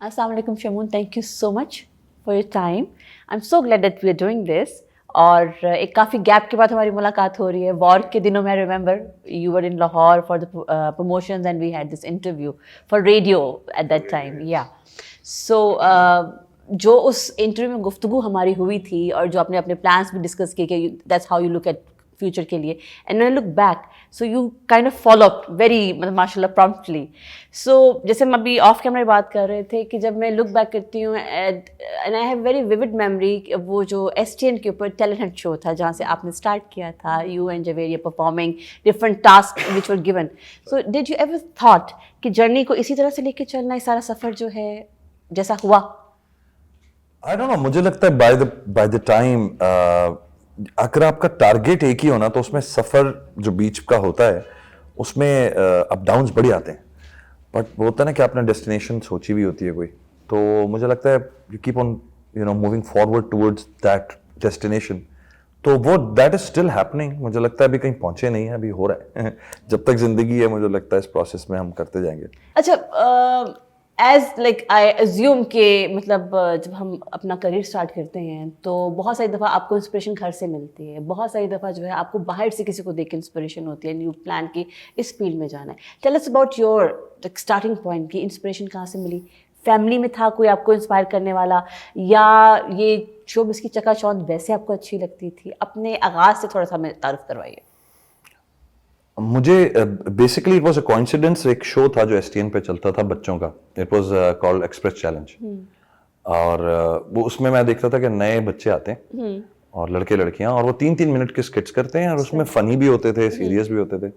Assalamu alaikum Shamoon, thank you so much for your time. I'm so glad that we are doing this. और एक काफ़ी gap के बाद हमारी मुलाकात हो रही है. वॉर के दिनों में I remember you were in Lahore for the promotions and we had this interview for radio at that time. Yeah. So जो उस इंटरव्यू में गुफ्तगू हमारी हुई थी और जो आपने अपने प्लान्स भी डिस्कस किए कि that's how you look at future के लिए, and when I look back so you kind of follow up very मतलब माशाल्लाह प्रॉम्प्टली. सो जैसे हम अभी ऑफ कैमरा बात कर रहे थे कि जब मैं लुक बैक करती हूँ and I have very vivid memory, वो जो STN के ऊपर टैलेंट हंट शो था जहाँ से आपने स्टार्ट किया था, you and Javeria performing different task which were given. So did you ever thought कि जर्नी को इसी तरह से लेके चलना, ये सारा सफ़र जो है जैसा हुआ? I don't know, मुझे लगता है by the time अगर आपका टारगेट एक ही होना तो उसमें सफर जो बीच का होता है उसमें अप डाउन्स बड़ी आते हैं, बट वो होता है ना कि आपने डेस्टिनेशन सोची हुई होती है कोई, तो मुझे लगता है you keep on moving forward towards that destination. तो वो दैट इज स्टिल हैपनिंग. मुझे लगता है अभी कहीं पहुंचे नहीं है, अभी हो रहा है. जब तक जिंदगी है मुझे लगता है इस प्रोसेस में हम करते जाएंगे. अच्छा, एज लाइक आई अज्यूम के मतलब जब हम अपना करियर स्टार्ट करते हैं तो बहुत सारी दफ़ा आपको इंस्पिरेशन घर से मिलती है, बहुत सारी दफ़ा जो है आपको बाहर से किसी को देख के इंस्पिरेशन होती है, न्यू प्लान की इस फील्ड में जाना है. Tell us about your starting point की इंस्पिरेशन कहाँ से मिली? फैमिली में था कोई आपको इंस्पायर करने वाला, या ये शोबिज़ की चकाचौंध वैसे आपको अच्छी लगती थी? अपने आगाज़ से थोड़ा सा हमें तारुफ करवाइए. मुझे basically it was a coincidence. एक शो था जो STN पे चलता था बच्चों का, it was called express challenge. और वो उसमें मैं देखता था कि नए बच्चे आते हैं और लड़के लड़कियां, और वो 3-3 मिनट के स्किट्स करते हैं और उसमें फनी भी होते थे, सीरियस भी होते थे.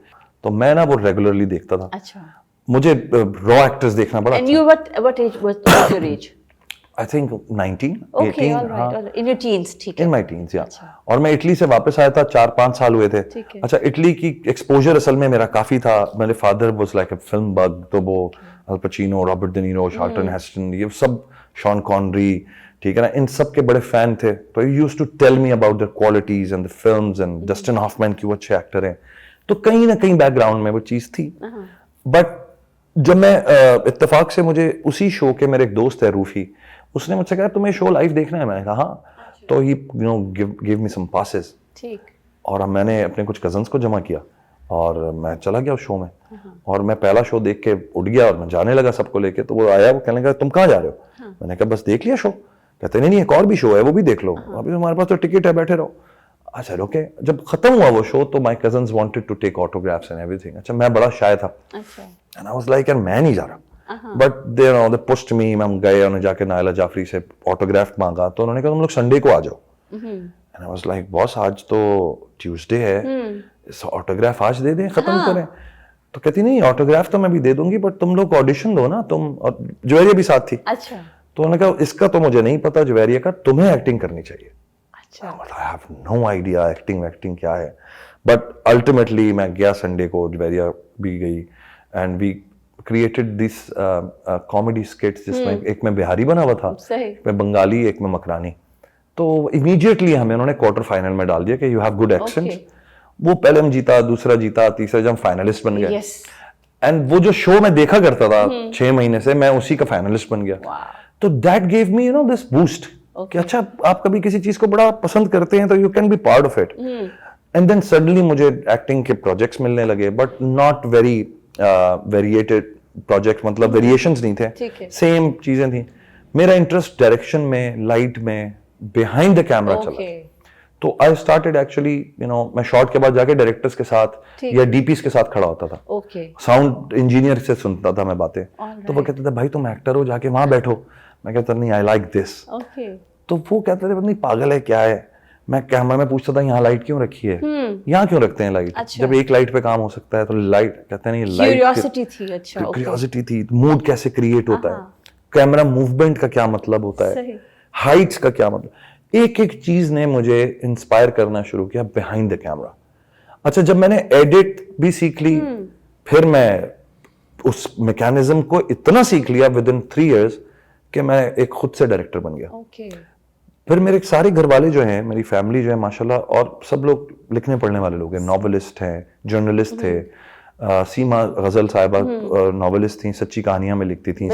तो मैं ना वो रेगुलरली देखता था. अच्छा. मुझे रॉ एक्टर्स देखना बड़ा. And you what age was your age? I think 19, Okay, 18. all right, all right. In your teens, ठीक है. In my teens, yeah. और मैं इटली से वापस आया था, 4-5 साल हुए थे. अच्छा, इटली की एक्सपोजर असल में मेरा काफी था. मेरे father was like a film bug, तो वो Al Pacino, Robert De Niro, Charlton Heston, ये सब, शॉन कॉनरी, ठीक है ना, इन सब के बड़े फैन थे. तो he used to tell me about their qualities and the films and Dustin Hoffman की वो अच्छे एक्टर हैं. तो कहीं ना कहीं बैकग्राउंड में वो चीज थी. बट जब मैं इत्तेफाक से मुझे उसी शो के, मेरे एक दोस्त है रूफी, उसने मुझसे कहा तुम्हें शो लाइव देखना है. मैंने कहा हाँ. तो ही गिव मी सम पासेस. ठीक. और मैंने अपने कुछ कजन्स को जमा किया और मैं चला गया उस शो में. और मैं पहला शो देख के उठ गया और मैं जाने लगा सबको लेके. तो वो आया, वो कहने लगा तुम कहाँ जा रहे हो? मैंने कहा बस देख लिया शो. कहते नहीं एक और भी शो है, वो भी देख लो. अभी हमारे पास तो टिकट है, बैठे रहो. अच्छा ओके. जब खत्म हुआ वो शो तो my cousins wanted to take autographs and everything. अच्छा, मैं बड़ा शाय था एंड आई वाज लाइक यार मैं नहीं जा रहा. But they pushed me. हम गए, उन्होंने जाके नायला जाफरी से ऑटोग्राफ मांगा. तो उन्होंने कहा तुम लोग संडे को आ जाओ. And I was like boss आज तो ट्यूसडे है, ऑटोग्राफ आज दे दें, खत्म करें. तो कहती नहीं ऑटोग्राफ तो मैं भी दे दूंगी बट तुम लोग ऑडिशन दो ना. तुम, और जवेरिया भी साथ थी. अच्छा. तो उन्होंने कहा इसका तो मुझे नहीं पता जवेरिया का, तुम्हें एक्टिंग करनी चाहिए. अच्छा. I have no idea acting क्या है. बट अल्टीमेटली मैं गया संडे को, जवेरिया भी गई and we created this comedy skits जिसमें एक में बिहारी बना हुआ था, एक में बंगाली, एक में मकरानी. तो इमीडिएटली हमें उन्होंने क्वार्टर फाइनल में डाल दिया कि यू हैव गुड एक्सेंट. वो पहले हम जीता, दूसरा जीता, तीसरा जब हम फाइनलिस्ट बन गए. एंड वो जो शो मैं देखा करता था 6 महीने से, मैं उसी का फाइनलिस्ट बन गया. तो that gave me this boost कि अच्छा आप कभी किसी चीज को बड़ा पसंद करते हैं तो you can be part of it. And then suddenly मुझे एक्टिंग के प्रोजेक्ट्स मिलने लगे, but not very variated project, मतलब वेरिएशंस नहीं थे, सेम चीजें थी. मेरा इंटरेस्ट डायरेक्शन में, लाइट में, बिहाइंड द कैमरा चला. तो आई स्टार्टेड एक्चुअली मैं शॉट के बाद जाके डायरेक्टर्स के साथ या डीपीस के साथ खड़ा होता था. साउंड इंजीनियर से सुनता था मैं बातें. तो वो कहते थे भाई तुम एक्टर हो, जाके वहां बैठो. मैं कहता नहीं आई लाइक दिस. तो वो कहते थे नहीं पागल है क्या है. मैं कैमरा में पूछता था यहाँ लाइट क्यों रखी है, यहाँ क्यों रखते हैं लाइट. अच्छा. जब एक लाइट पे काम हो सकता है तो लाइट, कहते नहीं लाइट क्यूरियोसिटी थी. अच्छा, क्यूरियोसिटी थी. मूड कैसे क्रिएट होता है, कैमरा मूवमेंट का क्या मतलब होता है, हाइट्स का क्या मतलब. एक एक चीज ने मुझे इंस्पायर करना शुरू किया बिहाइंड द कैमरा. अच्छा, जब मैंने एडिट भी सीख ली, फिर मैं उस मैकेनिज्म को इतना सीख लिया विद इन 3 years कि मैं एक खुद से डायरेक्टर बन गया. फिर मेरे सारे घर वाले जो हैं, मेरी फैमिली जो है माशाल्लाह, और सब लोग लिखने पढ़ने वाले लोग हैं, नॉवेलिस्ट हैं, जर्नलिस्ट थे. सीमा गजल साहिबा नॉवेलिस्ट थी, सच्ची कहानियां में लिखती थी.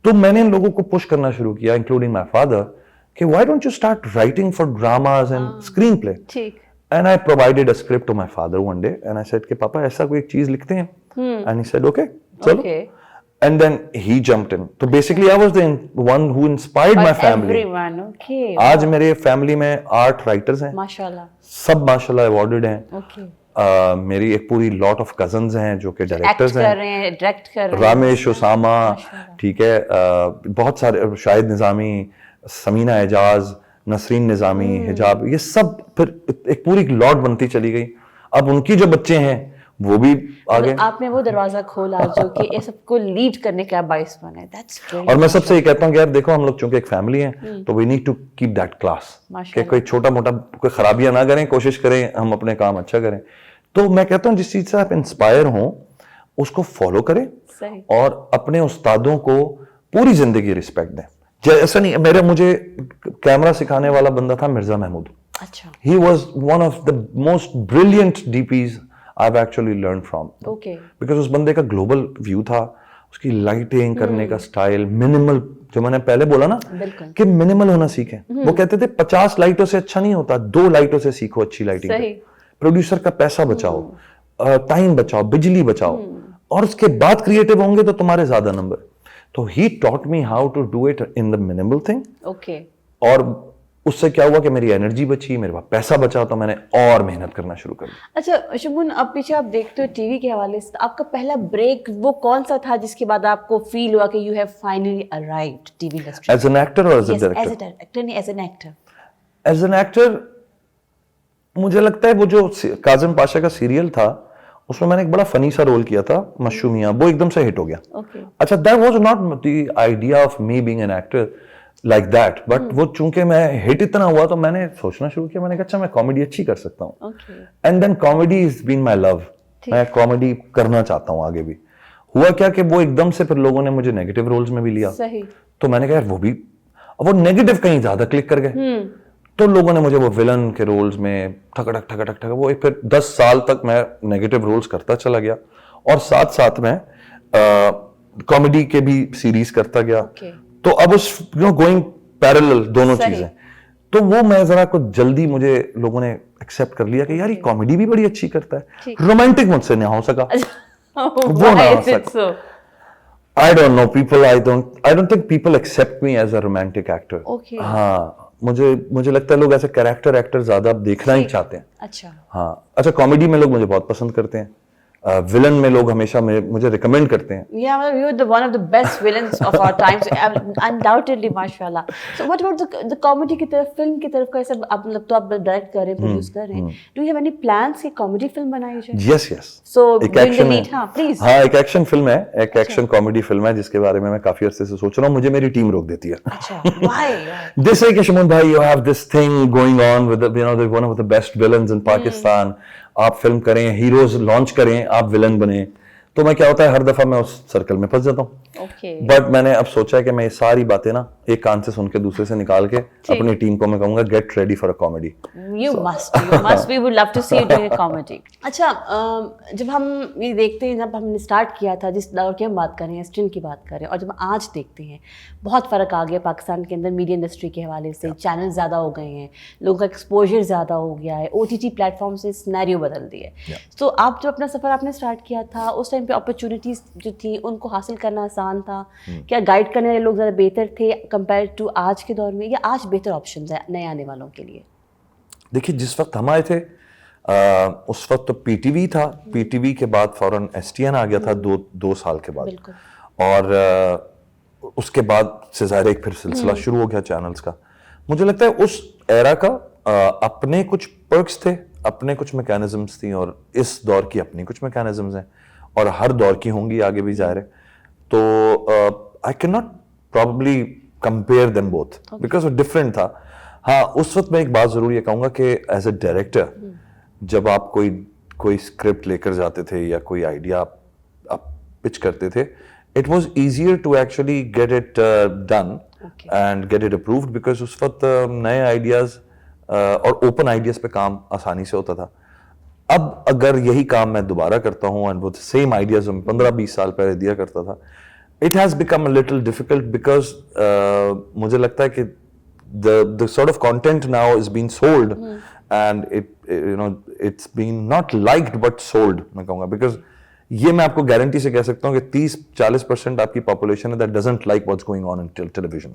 तो मैंने इन लोगों को पुश करना शुरू किया, इंक्लूडिंग माय फादर, कि why don't you start writing for dramas and screenplay. ठीक. And I provided a script to my father one day and I said कि पापा ऐसा कोई एक चीज लिखते हैं. एंड ही सेड ओके चलो. And then he jumped in. So basically, I was the one who inspired my family. Everyone, okay. आज मेरे फैमिली में 8 राइटर्स हैं. माशाल्लाह. सब माशाल्लाह अवॉर्डेड हैं. Okay. मेरी एक पूरी लॉट ऑफ कजन्स हैं जो कि डायरेक्टर्स हैं. डायरेक्ट कर रहे हैं. रामेश उसामा, ठीक है, बहुत सारे, शाहिद निजामी, समीना एजाज, नसरीन निजामी, हिजाब, ये सब फिर एक पूरी लॉट बनती चली गई. अब उनकी जो बच्चे हैं वो भी आगे. आपने वो दरवाजा खोला जो कि ये सबको लीड करने का बाइस बने. That's great. और मैं सबसे ये कहता हूँ कि यार देखो, हम लोग चूंकि एक फैमिली है तो we need to keep that class. कि कोई छोटा मोटा कोई खराबियां ना करें, कोशिश करें हम अपने काम अच्छा करें. तो मैं कहता हूँ जिस चीज से आप इंस्पायर हो उसको फॉलो करें. सही. और अपने उस्तादों को पूरी जिंदगी रिस्पेक्ट दें. ऐसा नहीं, मुझे कैमरा सिखाने वाला बंदा था मिर्जा महमूद. अच्छा. He was one of the most brilliant DPs I've actually learned from. Okay. Because उस बंदे का ग्लोबल व्यू था, उसकी लाइटिंग करने का स्टाइल, मिनिमल, जो मैंने पहले बोला ना कि मिनिमल होना सीखें. वो कहते थे 50 लाइटों से अच्छा नहीं होता, 2 लाइटों से सीखो अच्छी लाइटिंग. सही. प्रोड्यूसर का पैसा बचाओ, टाइम बचाओ, बिजली बचाओ, और उसके बाद क्रिएटिव होंगे तो तुम्हारे ज्यादा नंबर. तो he taught me how to do it in the minimal thing. Okay. और उससे क्या हुआ कि मेरी एनर्जी बची, मेरे पास पैसा बचा, तो मैंने और मेहनत करना शुरू कर दी. अच्छा शुभन, अब पीछे आप देखते हो टीवी के हवाले से, आपका पहला ब्रेक वो कौन सा था जिसके बाद आपको फील हुआ कि you have finally arrived TV industry? As an actor और as a director? As a director नहीं, as an actor. As an actor मुझे लगता है वो जो काजिम पाशा का सीरियल था उसमें मैंने एक बड़ा फनी सा रोल किया था, मशू मियां, वो एकदम से हिट हो गया. अच्छा, that was not the idea of me being an actor like that, but वो चूंकि मैं हिट इतना हुआ तो मैंने सोचना शुरू किया. मैंने कहा अच्छा मैं कॉमेडी अच्छी कर सकता हूँ. And then comedy is been my love. मैं कॉमेडी करना चाहता हूँ आगे भी. हुआ क्या कि वो एकदम से फिर लोगों ने मुझे नेगेटिव रोल्स में भी लिया. सही. तो मैंने कहा यार वो नेगेटिव कहीं ज्यादा क्लिक कर गए. तो लोगों ने मुझे वो विलन के रोल्स में ठकठक ठकठक ठक, वो फिर 10 साल तक मैं नेगेटिव रोल्स करता चला गया और साथ साथ में कॉमेडी के भी सीरीज करता गया. तो अब उस गोइंग पैरेलल दोनों चीजें, तो वो मैं जरा कुछ जल्दी मुझे लोगों ने एक्सेप्ट कर लिया कि यार ये कॉमेडी भी बड़ी अच्छी करता है. रोमांटिक मुझसे नहीं हो सका. वो ना हो सका. I don't know people. I don't think people accept me as a romantic actor. Okay. हाँ, मुझे लगता है लोग ऐसे कैरेक्टर एक्टर ज्यादा देखना ही चाहते हैं. अच्छा. हाँ, अच्छा, कॉमेडी में लोग मुझे बहुत पसंद करते हैं. विलन में लोग हमेशा मुझे रिकमेंड करते हैं. Yeah, well, you're the one of the best villains of our times, undoubtedly, माशाल्लाह. So what about the comedy की तरफ, फिल्म की तरफ का सब आप मतलब तो आप डायरेक्ट कर रहे हैं, प्रोड्यूस कर रहे हैं. Do you have any plans कि कॉमेडी फिल्म बनाई जाए? Yes. So bring the lead, हाँ, please. हाँ, एक एक्शन फिल्म है, एक एक्शन कॉमेडी फिल्म है जिसके बारे में मैं काफी अरसे से सोच रहा हूँ. मुझे मेरी टीम रोक देती है. अच्छा, why? They say कि शमून भाई, you have this thing going on with one of the best villains in Pakistan. आप फिल्म करें, हीरोज लॉन्च करें, आप विलन बने. तो मैं क्या होता है हर दफा मैं उस सर्कल में फंस जाता हूँ. बट मैंने अब सोचा है कि मैं ये सारी बातें ना एक कान से सुन के दूसरे से निकाल के अपनी टीम को मैं कहूंगा get ready for a comedy. You must, we would love to see you doing a comedy. अच्छा, जब हम ये देखते हैं, जब हमने स्टार्ट किया था, जिस दौर की हम बात कर रहे हैं, स्टिल की बात कर रहे हैं, और जब आज देखते हैं बहुत फ़र्क आ गया पाकिस्तान के अंदर मीडिया इंडस्ट्री के हवाले से. चैनल ज़्यादा हो गए हैं, लोगों का एक्सपोजर ज़्यादा हो गया है, OTT प्लेटफॉर्म से सिनेरियो बदल दिए. तो आप जब अपना सफ़र आपने स्टार्ट किया था, उस टाइम पे अपॉर्चुनिटीज़ जो थी उनको हासिल करना आसान था? क्या गाइड करने वाले लोग ज़्यादा बेहतर थे कंपेयर टू आज के दौर में, या आज बेहतर ऑप्शन है नए आने वालों के लिए? देखिए, जिस वक्त हम आए थे उस वक्त तो PTV था. PTV के बाद फौरन STN आ गया था 2 साल के बाद. और उसके बाद से ज़ाहिर एक फिर सिलसिला शुरू हो गया चैनल्स का. मुझे लगता है उस एरा का अपने कुछ पर्क्स थे, अपने कुछ मैकेनिज्म्स थी, और इस दौर की अपनी कुछ मैकेनिज्म्स हैं, और हर दौर की होंगी आगे भी ज़ाहिर है. तो I can not probably compare them both because वो डिफरेंट था. हाँ, उस वक्त मैं एक बात जरूर ये कहूँगा कि एज ए डायरेक्टर जब आप कोई स्क्रिप्ट लेकर जाते थे या कोई आइडिया आप पिच करते थे, it was easier to actually get it done and get it approved, because उस वक्त नए आइडियाज और ओपन आइडियाज पे काम आसानी से होता था. अब अगर यही काम मैं दोबारा करता हूँ एंड वो सेम आइडियाज 15-20 साल पहले दिया करता था, It has become a little difficult because मुझे लगता है कि the sort of content now is being sold and it's been not liked but sold मैं कहूँगा, because ये मैं आपको गारंटी से कह सकता हूँ कि 30-40% आपकी पॉपुलेशन है that doesn't like what's going on in television.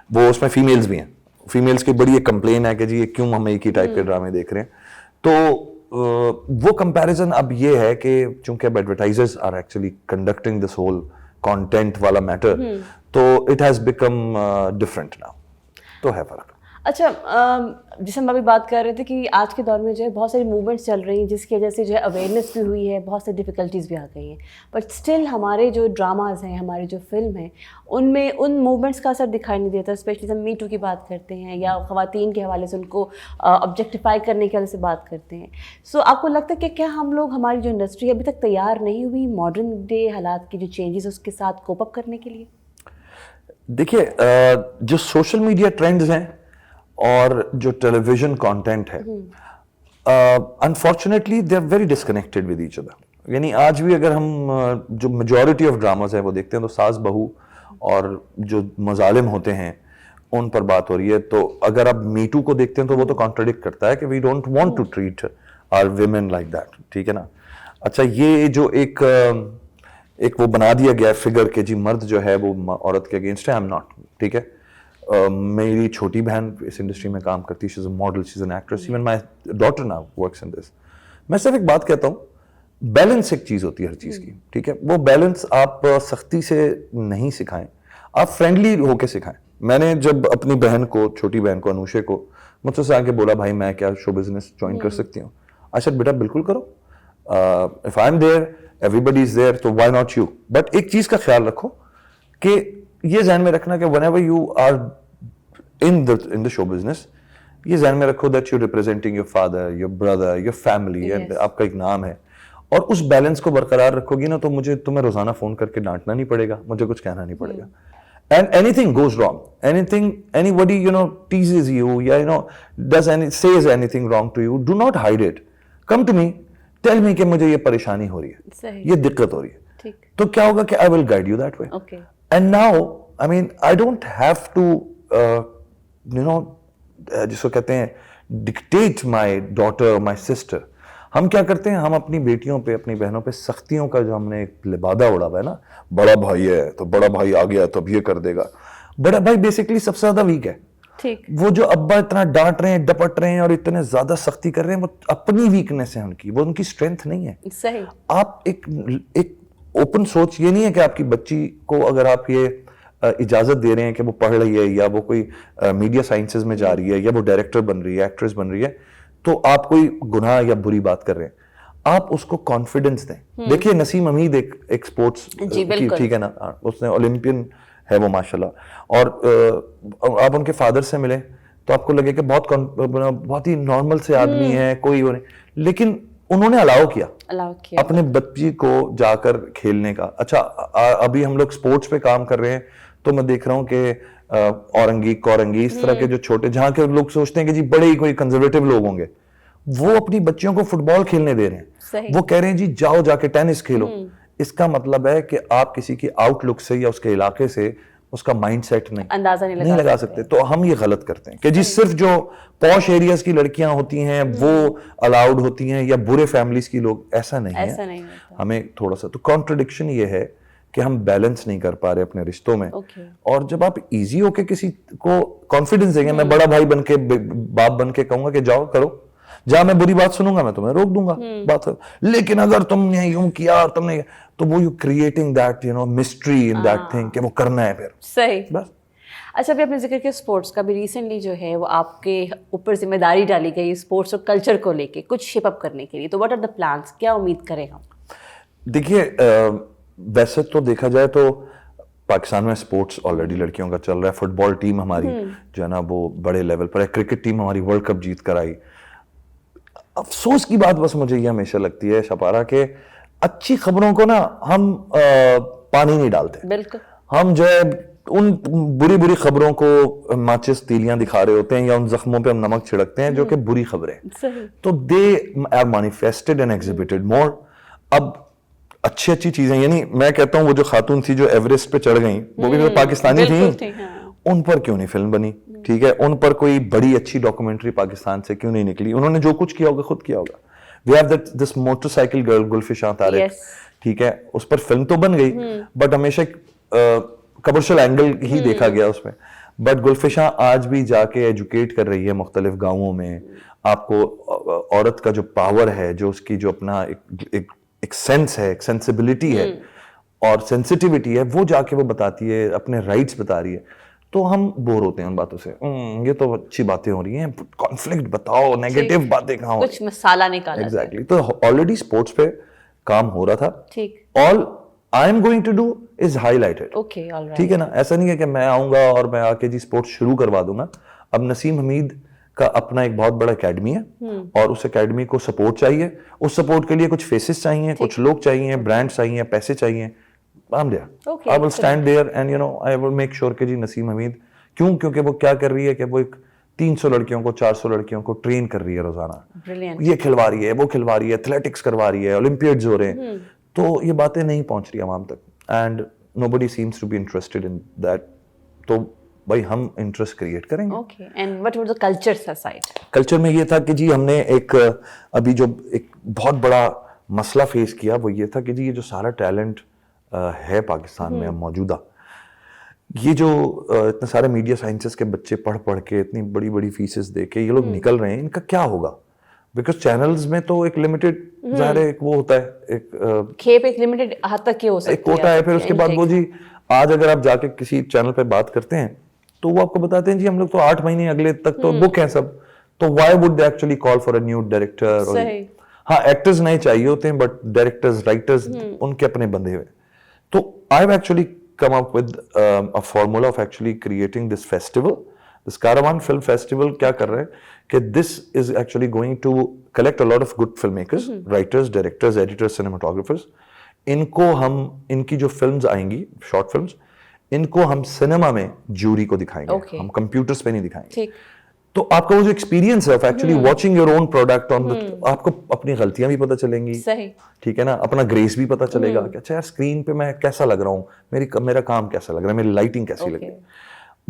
वो उसमें फीमेल्स भी हैं, फीमेल्स की बड़ी एक कंप्लेन है कि जी ये क्यों हम एक ही टाइप के ड्रामे देख रहे हैं. तो वो कंपैरिजन अब ये है कि चूंकि अब advertisers are actually conducting this whole content वाला मैटर, तो it has become different now, तो है फर्क. अच्छा, जैसे हम अभी बात कर रहे थे कि आज के दौर में जो है बहुत सारी मूवमेंट्स चल रही हैं जिसकी वजह से जो है अवेयरनेस भी हुई है, बहुत सारी डिफ़िकल्टीज़ भी आ गई हैं, बट स्टिल हमारे जो ड्रामाज हैं, हमारी जो फिल्म है, उनमें उन मूवमेंट्स का असर दिखाई नहीं देता. स्पेशली हम मी टू की बात करते हैं या ख़वातीन के हवाले से उनको ऑब्जेक्टिफाई करने के हवाले से बात करते हैं. सो आपको लगता है कि क्या हम लोग, हमारी जो इंडस्ट्री अभी तक तैयार नहीं हुई मॉडर्न डे हालात की जो चेंजेस उसके साथ कोप अप करने के लिए? देखिए, जो सोशल मीडिया ट्रेंड्स हैं और जो टेलीविजन कंटेंट है, unfortunately they are very disconnected with each other. यानी आज भी अगर हम जो मेजॉरिटी ऑफ ड्रामास है वो देखते हैं तो सास बहू और जो मजालिम होते हैं उन पर बात हो रही है. तो अगर आप मी टू को देखते हैं तो वो तो कॉन्ट्रडिक्ट करता है कि we don't want to treat our women like that, ठीक है ना. अच्छा, ये जो एक वो बना दिया गया फिगर के जी मर्द जो है वो औरत के अगेंस्ट है, आई एम नॉट, ठीक है. मेरी छोटी बहन इस इंडस्ट्री में काम करती है, she is a model, she is an actress, even my daughter now works in this. मैं सिर्फ एक बात कहता हूँ, बैलेंस एक चीज होती है हर चीज की, ठीक है. वो बैलेंस आप सख्ती से नहीं सिखाएं, आप फ्रेंडली होके सिखाएं. मैंने जब अपनी बहन को, छोटी बहन को, अनुषे को मुझसे से आके बोला भाई मैं क्या शो बिजनेस ज्वाइन कर सकती हूँ, अच्छा बेटा बिल्कुल करो, if I am there everybody is there, तो व्हाई नॉट यू. बट एक चीज का ख्याल रखो कि ये ध्यान में रखना कि whenever you are in the show business, ये ध्यान में रखो that you're representing your father, your brother, your family, and आपका एक नाम है, और उस बैलेंस को बरकरार रखोगी ना तो मुझे तुम्हें रोजाना फोन करके डांटना नहीं पड़ेगा, मुझे कुछ कहना नहीं पड़ेगा. And anything goes wrong, anybody teases you, says anything wrong to you, do not hide it. Come to me, tell me कि मुझे ये परेशानी हो रही है, ये दिक्कत हो रही है, तो क्या होगा कि I will guide you that way. Okay. And now, I mean, I don't have to, जिसको कहते हैं, dictate my daughter, my sister. हम क्या करते हैं, हम अपनी बेटियों पे, अपनी बहनों पे सख्तियों का जो हमने एक लिबादा उड़ा हुआ है ना, बड़ा भाई है तो बड़ा भाई आ गया तो अब ये कर देगा. बड़ा भाई बेसिकली सबसे ज्यादा वीक है. ठीक. वो जो अब्बा इतना डांट रहे हैं, डपट रहे हैं और इतने ज्यादा सख्ती कर रहे हैं, वो अपनी वीकनेस है उनकी, वो उनकी स्ट्रेंथ नहीं है. सही. आप एक ओपन सोच, ये नहीं है कि आपकी बच्ची को अगर आप ये इजाजत दे रहे हैं कि वो पढ़ रही है या वो कोई मीडिया साइंसेज में जा रही है या वो डायरेक्टर बन रही है, एक्ट्रेस बन रही है, तो आप कोई गुनाह या बुरी बात कर रहे हैं. आप उसको कॉन्फिडेंस दें. देखिए नसीम हमीद एक स्पोर्ट्स की, ठीक है ना, उसने ओलंपियन है वो माशाल्लाह, और आप उनके फादर से मिले तो आपको लगे कि बहुत ही नॉर्मल से आदमी है, कोई वो नहीं, लेकिन उन्होंने अलाउ किया अपने बच्ची को जाकर खेलने का. अच्छा, अभी हम लोग स्पोर्ट्स पे काम कर रहे हैं तो मैं देख रहा हूँ कि औरंगी कौरंगी इस तरह के जो छोटे, जहाँ के लोग सोचते हैं कि जी बड़े ही कोई कंजर्वेटिव लोग होंगे, वो अपनी बच्चियों को फुटबॉल खेलने दे रहे हैं. वो कह रहे हैं जी जाओ जाके टेनिस खेलो. इसका मतलब है कि आप किसी की आउटलुक से या उसके इलाके से उसका माइंडसेट अंदाजा नहीं लगा सकते. तो हम ये गलत करते हैं कि जी सिर्फ जो पॉश एरियाज की लड़कियां होती हैं वो अलाउड होती हैं या बुरे फैमिलीज की लोग, ऐसा नहीं है. हमें थोड़ा सा तो कॉन्ट्रडिक्शन ये है कि हम बैलेंस नहीं कर पा रहे अपने रिश्तों में. और जब आप इजी होके किसी को कॉन्फिडेंस देंगे, मैं बड़ा भाई बनके, बाप बनके कहूंगा कि जाओ करो, जहां मैं बुरी बात सुनूंगा मैं तुम्हें रोक दूंगा बात, लेकिन अगर तुमने यूं किया और तुमने, तो वो you creating that mystery in that thing कि वो करना है फिर. सही. बस. अच्छा, अभी आपने जिक्र किया स्पोर्ट्स का, भी रिसेंटली जो है वो आपके ऊपर जिम्मेदारी डाली गई स्पोर्ट्स और कल्चर को लेके कुछ शेप अप करने के लिए, तो व्हाट आर द प्लान्स, क्या उम्मीद करें हम? देखिए, वैसे तो देखा जाए तो पाकिस्तान में स्पोर्ट्स ऑलरेडी लड़कियों का चल रहा है. फुटबॉल टीम हमारी जो है ना वो बड़े लेवल पर है. क्रिकेट टीम हमारी वर्ल्ड कप जीत कर आई. अफसोस की बात बस मुझे ये हमेशा लगती है शपारा के अच्छी खबरों को ना हम पानी नहीं डालते. बिल्कुल. हम जो है उन बुरी बुरी खबरों को माचिस तीलियां दिखा रहे होते हैं या उन जख्मों पे हम नमक छिड़कते हैं जो कि बुरी खबरें. तो they are manifested and exhibited more. अब अच्छी अच्छी चीजें, यानी मैं कहता हूँ वो जो खातून थी जो एवरेस्ट पे चढ़ गई, वो भी तो पाकिस्तानी थी, हाँ। उन पर क्यों नहीं फिल्म बनी? ठीक है, उन पर कोई बड़ी अच्छी डॉक्यूमेंटरी पाकिस्तान से क्यों नहीं निकली? उन्होंने जो कुछ किया होगा खुद किया होगा। We have this motorcycle girl Gulfishan Tariq, ठीक है, उस पर फिल्म तो बन गई, बट हमेशा कमर्शियल एंगल ही देखा गया उसमें। बट गुलफिशां आज भी जाके एजुकेट कर रही है मुख्तलिफ गांवों में। आपको औरत का जो पावर है, जो उसकी जो अपना एक सेंस है, एक सेंसिबिलिटी है और सेंसिटिविटी है, वो जाके वो बताती है, अपने राइट्स बता रही है। तो हम बोर होते हैं उन बातों से, ये तो अच्छी बातें हो रही हैं, कॉन्फ्लिक्ट बताओ, नेगेटिव बातें कहाँ हो रही? कुछ मसाला निकाला। एग्जैक्टली। तो ऑलरेडी स्पोर्ट्स पे काम हो रहा था, ठीक। All I am going to do is highlighted. Okay, all right. ठीक है ना, ऐसा नहीं है कि मैं आऊंगा और मैं आके जी स्पोर्ट्स शुरू करवा दूंगा। अब नसीम हमीद का अपना एक बहुत बड़ा एकेडमी है और उस एकेडमी को सपोर्ट चाहिए। उस सपोर्ट के लिए कुछ फेसेस चाहिए, कुछ लोग चाहिए, ब्रांड्स चाहिए, पैसे चाहिए। I'm there. Okay, I will stand there and I will make sure कि जी नसीम हमीद क्योंकि वो क्या कर रही है कि वो एक 300 लड़कियों को, 400 लड़कियों को ट्रेन कर रही है रोजाना। Brilliant. ये खिलवा रही है, वो खिलवा रही है, एथलेटिक्स करवा रही है, ओलंपियाड्स हो रहे हैं। तो ये बातें नहीं पहुंच रही आवाम तक and nobody seems to be interested in that. तो भाई हम इंटरेस्ट क्रिएट करेंगे। Okay. And what was the culture side? Culture में ये था कि जी हमने एक अभी जो एक बहुत बड़ा मसला फेस किया वो ये था कि जी ये जो सारा टैलेंट है पाकिस्तान में मौजूदा, ये जो इतने सारे मीडिया साइंसेस के बच्चे पढ़ पढ़ के इतनी बड़ी बड़ी फीसेस दे के ये लोग निकल रहे हैं, इनका क्या होगा? बिकॉज चैनल्स में तो एक लिमिटेड ज़ाहिर है, एक वो होता है, एक खेप एक लिमिटेड हद तक की हो सकती है, एक कोटा है। फिर उसके बाद वो जी आज अगर आप जाके किसी चैनल पे बात करते हैं तो वो आपको बताते हैं जी हम लोग तो 8 महीने अगले तक तो बुक है सब, तो why would they actually call for a new director? हाँ, एक्टर्स नहीं चाहिए होते हैं, बट डायरेक्टर्स, राइटर्स उनके अपने बंधे हुए। तो I have actually come up with a formula of actually creating this festival, this Caravan Film Festival। क्या कर रहे हैं कि this is actually going to collect a lot of good filmmakers, writers, directors, editors, cinematographers। इनकी जो films आएंगी, short films, इनको हम सिनेमा में जूरी को दिखाएंगे, हम कंप्यूटर्स पे नहीं दिखाएंगे। तो आपका वो जो एक्सपीरियंस है actually watching your own product on the, आपको अपनी गलतियां भी पता चलेंगी, ठीक है ना, अपना ग्रेस भी पता चलेगा कि अच्छा यार स्क्रीन पे मैं कैसा लग रहा हूँ, मेरा काम कैसा लग रहा है, मेरी लाइटिंग कैसी लग रही है।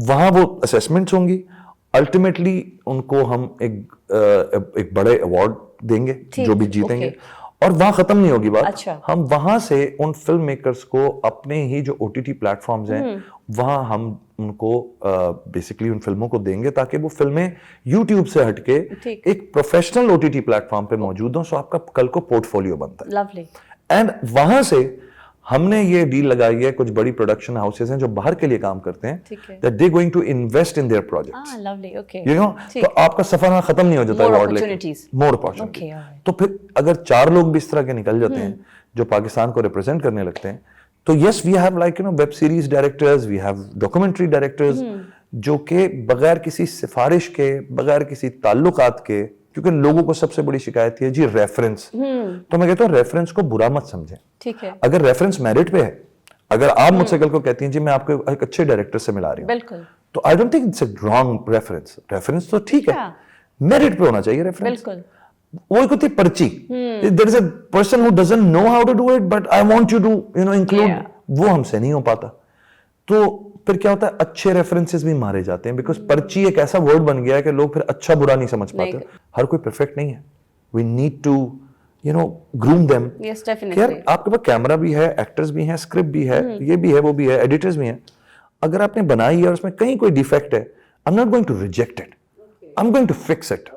वहां वो असेसमेंट्स होंगी, अल्टीमेटली उनको हम एक बड़े अवार्ड देंगे जो भी जीतेंगे। और वहां खत्म नहीं होगी बात। अच्छा। हम वहां से उन फिल्म मेकर्स को अपने ही जो OTT प्लेटफॉर्म्स हैं वहां हम उनको बेसिकली उन फिल्मों को देंगे ताकि वो फिल्में YouTube से हटके एक प्रोफेशनल OTT प्लेटफॉर्म पे मौजूद हो, सो आपका कल को पोर्टफोलियो बनता है। लवली। एंड वहां से हमने ये डील लगाई है, कुछ बड़ी प्रोडक्शन हाउसेस हैं जो बाहर के लिए काम करते हैं, that they going to invest in their projects. Lovely, okay. You know, तो आपका सफर वहां खत्म नहीं हो जाता अवार्ड लेके, मोर अपॉर्चुनिटी। तो फिर अगर 4 लोग भी इस तरह के निकल जाते हैं जो पाकिस्तान को रिप्रेजेंट करने लगते हैं, तो yes we have like web series directors, we have documentary directors जो कि बगैर किसी सिफारिश के, बगैर किसी ताल्लुकात के, क्योंकि लोगों को सबसे बड़ी शिकायत है जी रेफरेंस। तो मैं कहता हूँ रेफरेंस को बुरा मत समझें, ठीक है। अगर रेफरेंस मेरिट पे है, अगर आप मुझसे कल को कहती हैं जी मैं आपको एक अच्छे डायरेक्टर से मिला रही हूँ, बिल्कुल, तो I don't think it's a wrong reference. Reference तो ठीक है, मेरिट पे होना चाहिए रेफरेंस। बिल्कुल। वो एक होती है पर्ची, there is a person who doesn't know how to do it but I want you to include, वो हमसे नहीं हो पाता। तो फिर क्या होता है, अच्छे रेफरेंसेस भी मारे जाते हैं, बिकॉज पर्ची एक ऐसा वर्ड बन गया है कि लोग फिर अच्छा बुरा नहीं समझ पाते। हर कोई परफेक्ट नहीं है, we need to groom them. Yes, definitely. यार आपके पास कैमरा भी है, एक्टर्स भी हैं, स्क्रिप्ट भी है, ये भी है, वो भी है, एडिटर्स भी हैं। अगर आपने बनाई है और उसमें कहीं कोई डिफेक्ट है, I am not going to reject it, I am going to fix it.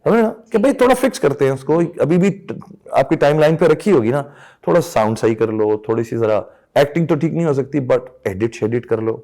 समझे ना, कि भाई थोड़ा फिक्स करते हैं उसको, अभी भी आपकी टाइमलाइन पे रखी होगी ना, थोड़ा साउंड सही कर लो, थोड़ी सी जरा एक्टिंग तो ठीक नहीं हो सकती बट एडिट शेडिट कर लो,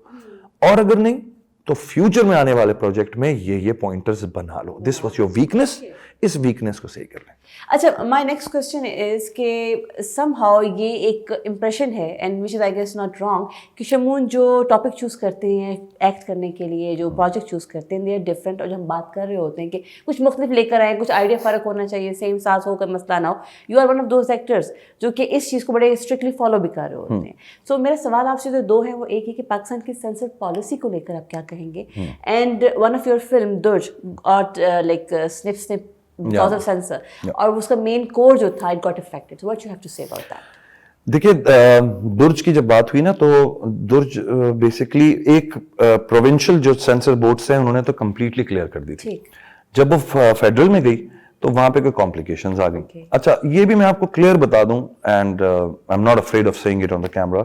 और अगर नहीं तो फ्यूचर में आने वाले प्रोजेक्ट में ये पॉइंटर्स बना लो, दिस वाज योर वीकनेस, इस वीकनेस को सही कर लें। अच्छा, माय नेक्स्ट क्वेश्चन इज कि समहाउ ये एक इम्प्रेशन है and which is I guess not wrong कि शमून जो टॉपिक चूज़ करते हैं एक्ट करने के लिए, जो प्रोजेक्ट चूज़ करते हैं, दे आर डिफरेंट। और जब हम बात कर रहे होते हैं कि कुछ मुख्तलिफ लेकर आए, कुछ आइडिया फ़र्क होना चाहिए, सेम सास होकर मसला ना हो, you are one of those actors जो कि इस चीज़ को बड़े स्ट्रिक्टली फॉलो भी कर रहे होते हैं। सो मेरा सवाल आपसे जो 2 है वो एक है कि पाकिस्तान की सेंसर पॉलिसी को लेकर आप क्या कहेंगे, and one of your film दुर्ज और like snip because of censor, और उसका मेन कोर जो था it got affected, so what you have to say about that? देखिए दुर्ज की जब बात हुई ना तो दुर्ज बेसिकली एक प्रोविंशियल जो सेंसर बोर्ड्स हैं उन्होंने तो कंप्लीटली क्लियर कर दी थी। ठीक। जब वो फेडरल में गई तो वहां पे कोई कॉम्प्लिकेशंस आ गई। Okay. अच्छा ये भी मैं आपको क्लियर बता दूं and I am not afraid of saying it on the camera,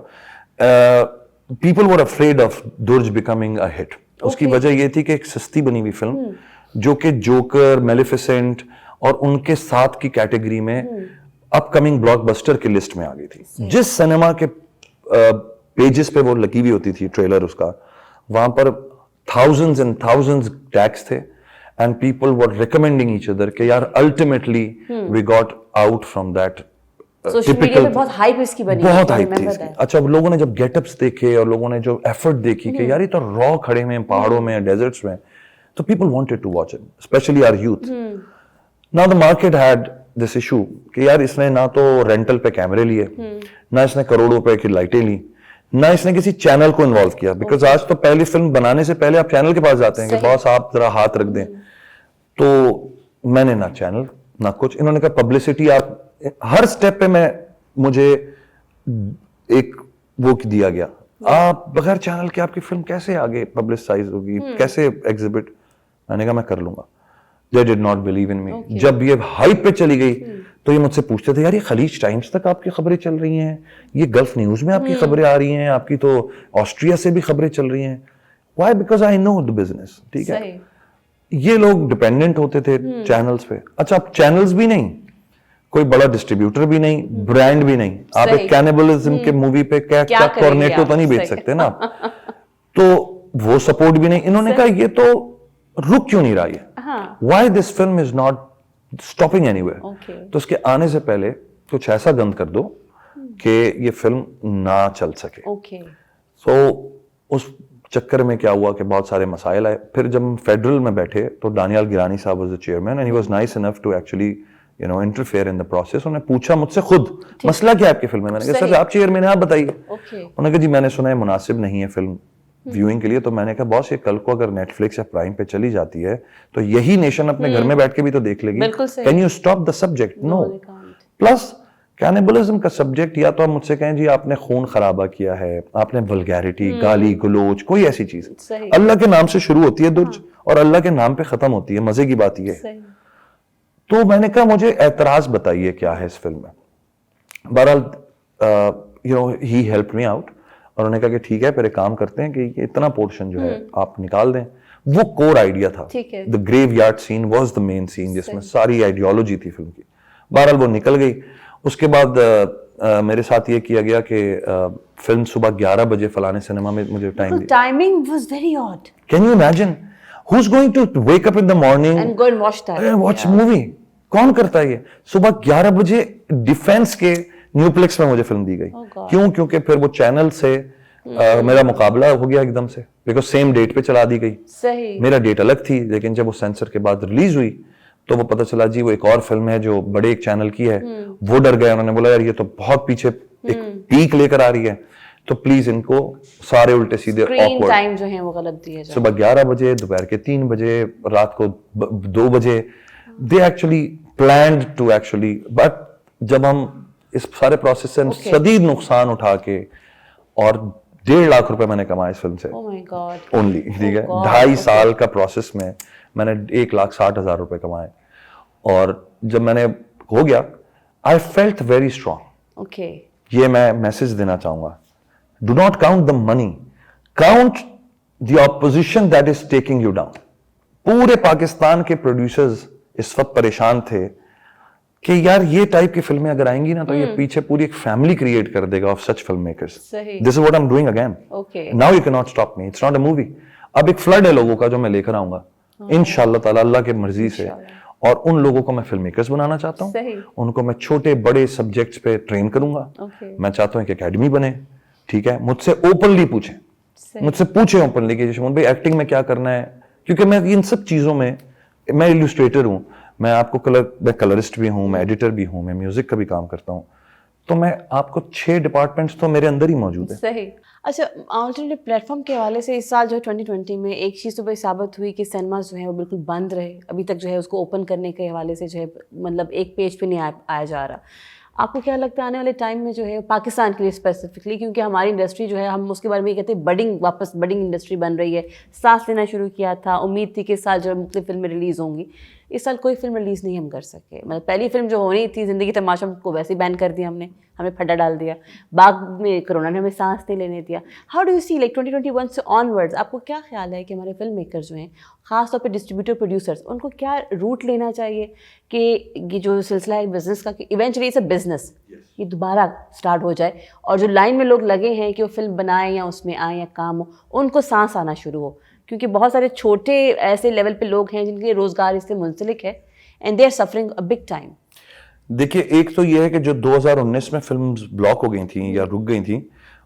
people were afraid of दुर्ज बिकमिंग अ हिट। उसकी वजह ये थी कि एक सस्ती बनी हुई फिल्म जो कि जोकर, मेलिफिसेंट और उनके साथ की कैटेगरी में अपकमिंग ब्लॉकबस्टर की लिस्ट में आ गई थी। जिस सिनेमा के पेजेस पे वो लगी हुई होती थी ट्रेलर उसका, वहां पर थाउजेंड्स एंड थाउजेंड्स टैग्स थे and people were recommending each other कि यार ultimately we got out from that. Social media पे बहुत हाइप इसकी बनी, बहुत हाइप थी इसकी। अच्छा लोगों ने जब गेटअप्स देखे और लोगों ने जो एफर्ट देखी कि यार ये तो रॉ खड़े में पहाड़ों में डेजर्ट्स में, तो people wanted to watch it, specially our youth. Now the market had this issue कि यार इसने ना तो रेंटल पे कैमरे लिए, ना इसने करोड़ों रुपए की लाइटें ली, ना इसने किसी चैनल को इन्वॉल्व किया। बिकॉज आज तो पहली फिल्म बनाने से पहले आप चैनल के पास जाते हैं कि बॉस आप जरा हाथ रख दें। तो मैंने ना चैनल ना कुछ, इन्होंने कहा पब्लिसिटी आप हर स्टेप पे मुझे एक वो दिया गया, आप बगैर चैनल के आपकी फिल्म कैसे आगे पब्लिसाइज होगी, कैसे एग्जिबिट। मैंने कहा मैं कर लूंगा। They did not believe in me. जब ये हाइप पे चली गई तो ये मुझसे पूछते थे यार ये खलीज टाइम्स तक आपकी खबरें चल रही हैं, ये गल्फ न्यूज में आपकी खबरें आ रही हैं, आपकी तो ऑस्ट्रिया से भी खबरें चल रही हैं। Why? Because I know the business. ठीक है, ये लोग डिपेंडेंट होते थे चैनल्स पे। अच्छा अब चैनल्स भी नहीं, कोई बड़ा डिस्ट्रीब्यूटर भी नहीं, ब्रांड भी नहीं, आप एक कैनिबलिज्म के मूवी पे क्या कॉर्नेटो तो नहीं बेच सकते ना। तो वो सपोर्ट भी नहीं। इन्होंने कहा ये तो रुक क्यों नहीं रहा ये, why this film is not stopping anywhere. तो उसके आने से पहले कुछ ऐसा गंद कर दो कि ये फिल्म ना चल सके। सो उस चक्कर में क्या हुआ कि बहुत सारे मसाइल आए। फिर जब हम फेडरल में बैठे तो दानियाल गिरानी साहब was the chairman and he was nice enough to actually interfere in the process. उन्होंने पूछा मुझसे खुद मसला क्या है आपकी फिल्म में। मैंने कहा सर आप चेयरमैन हैं आप बताइए। उन्होंने कहा जी मैंने सुना है मुनासिब नहीं है फिल्म व्यूइंग के लिए। तो मैंने कहा बॉस ये कल को अगर नेटफ्लिक्स या प्राइम पे चली जाती है तो यही नेशन अपने घर में बैठ के भी तो देख लेगी। Can you stop the subject? No. Plus cannibalism का सब्जेक्ट या तो आप मुझसे कहें जी आपने खून खराबा किया है, आपने वल्गैरिटी, गाली गलोच, कोई ऐसी चीज अल्लाह के नाम से शुरू होती है दुर्ज और अल्लाह के नाम पे खत्म होती है। मजे की बात ये है। तो मैंने कहा मुझे एतराज बताइए क्या है इस फिल्म में। बहरहाल ही हेल्प मी आउट और उन्होंने कहा कि ठीक है फिर एक काम करते हैं कि ये इतना पोर्शन जो है आप निकाल दें। वो कोर आइडिया था। The graveyard scene was the main scene जिसमें सारी आइडियोलॉजी थी फिल्म की। बहरहाल वो निकल गई। उसके बाद मेरे साथ ये किया गया कि फिल्म सुबह 11 बजे फलाने सिनेमा में मुझे टाइम दिया। Timing was very odd. Can you imagine who's going to wake up in the morning and go and watch that and watch movie? कौन करता है ये? सुबह 11 बजे डिफेंस के न्यूप्लेक्स में मुझे फिल्म दी गई। क्यों? क्योंकि फिर वो चैनल से मेरा मुकाबला हो गया एकदम से, बिकॉज सेम डेट पे चला दी गई। सही। मेरा डेट अलग थी, लेकिन जब वो सेंसर के बाद रिलीज हुई तो वो पता चला जी वो एक और फिल्म है जो बड़े एक चैनल की है। वो डर गए, उन्होंने बोला यार ये तो बहुत पीछे एक पीक लेकर आ रही है, तो प्लीज इनको सारे उल्टे सीधे ऑकवर्ड टाइम जो है वो गलत दिए जाए। सुबह 11 बजे, दोपहर के 3 बजे, रात को 2 बजे। They actually planned to actually, but जब हम इस सारे प्रोसेस से शदीद नुकसान उठा के और 1.5 लाख रुपए मैंने कमाए इस फिल्म से ओनली, ठीक है। 2.5 साल का प्रोसेस में मैंने 1,60,000 रुपए कमाए। और जब मैंने हो गया आई फेल्ट वेरी स्ट्रॉन्ग। ये मैं मैसेज देना चाहूंगा, do not count the money, count the opposition that is taking you down. पूरे पाकिस्तान के प्रोड्यूसर्स इस वक्त परेशान थे कि यार ये टाइप की फिल्में अगर आएंगी ना तो ये पीछे पूरी एक फैमिली क्रिएट कर देगा of such film makers. This is what I am doing again. Now you can not stop me, it's not a movie. अब एक फ्लड है लोगों का जो मैं लेकर आऊंगा इंशाअल्लाह ताला अल्लाह की मर्जी से। और उन लोगों को मैं फिल्म मेकर्स बनाना चाहता हूँ, उनको मैं छोटे बड़े सब्जेक्ट्स पे ट्रेन करूंगा। मैं चाहता हूँ कि एकेडमी बने, ठीक है। मुझसे ओपनली पूछें, मुझसे पूछें ओपनली कि शमून भाई एक्टिंग में क्या करना है, क्योंकि मैं इन सब चीजों में, मैं इलस्ट्रेटर हूं, मैं आपको मैं कलरिस्ट भी हूं, मैं एडिटर भी हूं, मैं म्यूजिक का भी काम करता हूं, तो मैं आपको 6 डिपार्टमेंट्स तो मेरे अंदर ही मौजूद है। सही। अच्छा, अल्टरनेटिव प्लेटफॉर्म के हवाले से इस साल जो है 2020 में एक चीज़ तो भाई साबित हुई कि सिनेमा जो है वो बिल्कुल बंद रहे। अभी तक जो है उसको ओपन करने के हवाले से जो है मतलब एक पेज पे नहीं आया जा रहा। आपको क्या लगता है आने वाले टाइम में जो है पाकिस्तान के लिए स्पेसिफिकली, क्योंकि हमारी इंडस्ट्री जो है, हम उसके बारे में कहते हैं वापस बडिंग इंडस्ट्री बन रही है, सांस लेना शुरू किया था, उम्मीद थी कि इस साल जो मुख्तलिफ फिल्में रिलीज़ होंगी, इस साल कोई फिल्म रिलीज़ नहीं हम कर सके। मतलब पहली फिल्म जो होनी थी ज़िंदगी तमाशा को वैसे ही बैन कर दिया हमने, हमें फड्डा डाल दिया, बाद में कोरोना ने हमें सांस नहीं लेने दिया। How do you see like 2021 से ऑनवर्ड्स आपको क्या ख्याल है कि हमारे फिल्म मेकर जो हैं, ख़ास तौर पे डिस्ट्रीब्यूटर प्रोड्यूसर्स, उनको क्या रूट लेना चाहिए कि ये जो सिलसिला है बिज़नेस का, कि इवेंचुअली इट्स अ बिज़नेस, ये दोबारा स्टार्ट हो जाए और जो लाइन में लोग लगे हैं कि वो फिल्म बनाएं या उसमें आए या काम हो, उनको सांस आना शुरू हो, क्योंकि बहुत सारे छोटे ऐसे लेवल पे लोग हैं जिनके रोज़गार इससे मुंसलिक है and they are suffering a big time. देखिए, एक तो ये है कि जो 2019 में फिल्म्स ब्लॉक हो गई थी या रुक गई थी,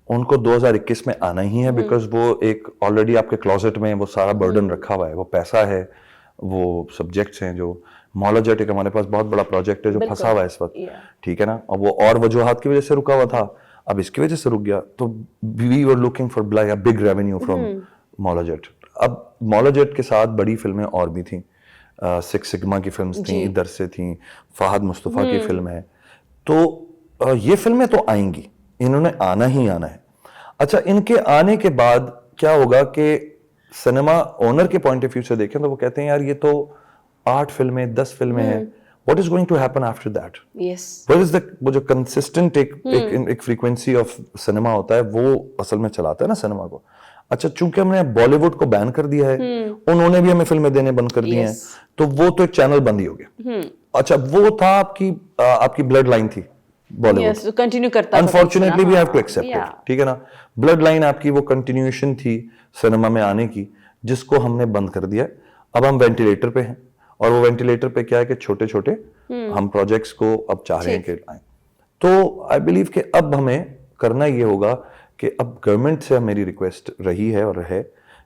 उनको 2021 में आना ही है, बिकॉज वो एक ऑलरेडी आपके क्लोजेट में वो सारा बर्डन रखा हुआ है, वो पैसा है, वो सब्जेक्ट्स हैं। जो मौला जट एक हमारे पास बहुत बड़ा प्रोजेक्ट है जो फंसा हुआ है इस वक्त, ठीक है ना, और वो और वजूहात की वजह से रुका हुआ था, अब इसकी वजह से रुक गया, तो we were looking for big revenue from Maula Jatt. अब मौला जट के साथ बड़ी फिल्में और भी थी, सिक्स सिग्मा की फिल्म्स थी, इधर से थी, फहद मुस्तफ़ा की फिल्म है, तो ये फिल्में तो आएंगी, इन्होंने आना ही आना है। अच्छा, इनके आने के बाद क्या होगा कि सिनेमा ओनर के पॉइंट ऑफ व्यू से देखें तो वो कहते हैं यार ये तो 8 फिल्में 10 फिल्में हैं, what is going to happen after that? Yes, what is the वो जो कंसिस्टेंट एक फ्रीक्वेंसी ऑफ सिनेमा होता है वो असल में चलाता है ना सिनेमा को। अच्छा, चूंकि हमने बॉलीवुड को बैन कर दिया है, उन्होंने भी हमें फिल्में देने बंद कर दी हैं, तो वो तो एक चैनल बंद ही हो गया। अच्छा, वो था आपकी ब्लड लाइन थी बॉलीवुड, कंटिन्यू करता, unfortunately we have to accept it, ठीक है ना। ब्लड लाइन आपकी वो कंटिन्यूएशन थी सिनेमा में आने की, जिसको हमने बंद कर दिया। अब हम वेंटिलेटर पे हैं, और वो वेंटिलेटर पे क्या है कि छोटे छोटे हम प्रोजेक्ट्स को अब चाह रहे हैं कि आए। तो आई बिलीव कि अब हमें करना ये होगा कि अब गवर्नमेंट से मेरी रिक्वेस्ट रही है और है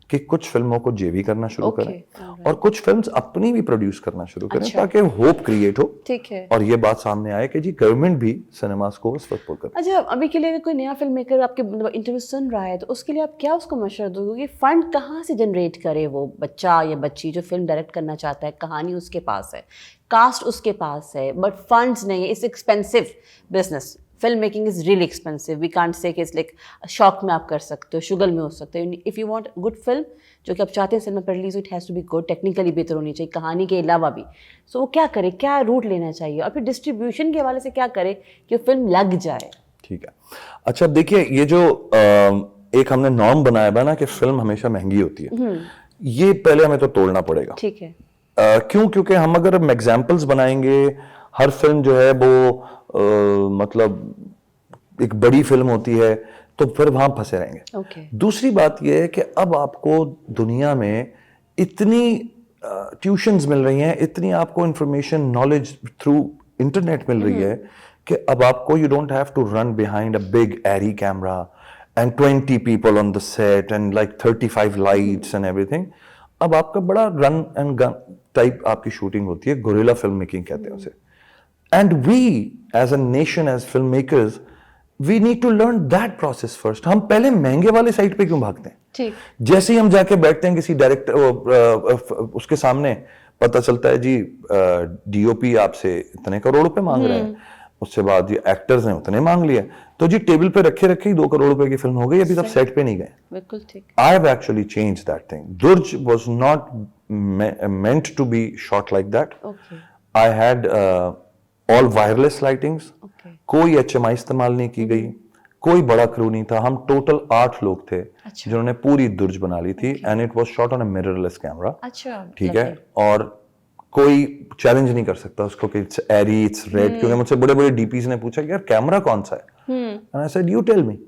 कि कुछ फिल्मों को जेवी करना शुरू करें और कुछ फिल्म्स अपनी भी प्रोड्यूस करना शुरू करें, ताकि होप क्रिएट हो, ठीक है, और ये बात सामने आए कि जी गवर्नमेंट भी सिनेमास को उस वक्त पुल करे। अच्छा, अभी के लिए कोई नया फिल्म मेकर आपके इंटरव्यू सुन रहा है तो उसके लिए आप क्या उसको मशवरा दोगे? फंड कहाँ से जनरेट करे वो बच्चा या बच्ची जो फिल्म डायरेक्ट करना चाहता है? कहानी उसके पास है, कास्ट उसके पास है, बट फंड्स नहीं है। It's expensive business, film making is really expensive. We can't say कि इट्स लाइक शौक में आप कर सकते हो, शुगल में हो सकते हो। If you want good film जो कि आप चाहते हैं सिनेमा पर release, it has to be good, technically बेहतर होनी चाहिए, कहानी के अलावा भी। सो वो क्या करे, क्या रूट लेना चाहिए, और फिर डिस्ट्रीब्यूशन के हवाले से क्या करे कि फिल्म लग जाए? ठीक है, अच्छा देखिए, ये जो एक हमने नॉर्म बनाया है ना कि फिल्म हमेशा महंगी होती है, ये पहले हमें तो तोड़ना पड़ेगा। ठीक है, क्यों? क्योंकि हम अगर एग्जाम्पल्स बनाएंगे, हर फिल्म जो है वो मतलब एक बड़ी फिल्म होती है, तो फिर वहां फंसे रहेंगे। दूसरी बात यह है कि अब आपको दुनिया में इतनी ट्यूशंस मिल रही हैं, इतनी आपको इंफॉर्मेशन नॉलेज थ्रू इंटरनेट मिल रही है कि अब आपको you don't have to run behind a big Arri camera and 20 people on the set and like 35 lights and everything. अब आपका बड़ा रन एंड गन टाइप आपकी शूटिंग होती है, गोरिल्ला फिल्म मेकिंग कहते हैं उसे। And we, as a nation, as filmmakers, we need to learn that process first. हम पहले महंगे वाले साइड पे क्यों भागते हैं? ठीक। जैसे ही हम जाके बैठते हैं किसी डायरेक्टर, उसके सामने पता चलता है जी डीओपी आपसे इतने करोड़ रुपए मांग रहे हैं, उसके बाद ये एक्टर्स ने उतने मांग लिए, तो जी टेबल पे रखे रखे ही 2 करोड़ रुपए की फिल्म हो गई, अभी तक सेट पे नहीं गए। बिल्कुल ठीक। I have actually changed that thing. Durj was not meant to be shot like that. Okay. I had all wireless lightings, कोई HMI इस्तेमाल नहीं की गई, कोई बड़ा क्रू नहीं था, हम टोटल 8 लोग थे जिन्होंने पूरी दुर्ज बना ली थी, and it was shot on a mirrorless camera. ठीक है, और कोई चैलेंज नहीं कर सकता उसको कि इट्स एरी, इट्स रेड, क्योंकि मुझसे बड़े बड़े डीपीज ने पूछा कि यार कैमरा कौन सा है, and I said you tell me,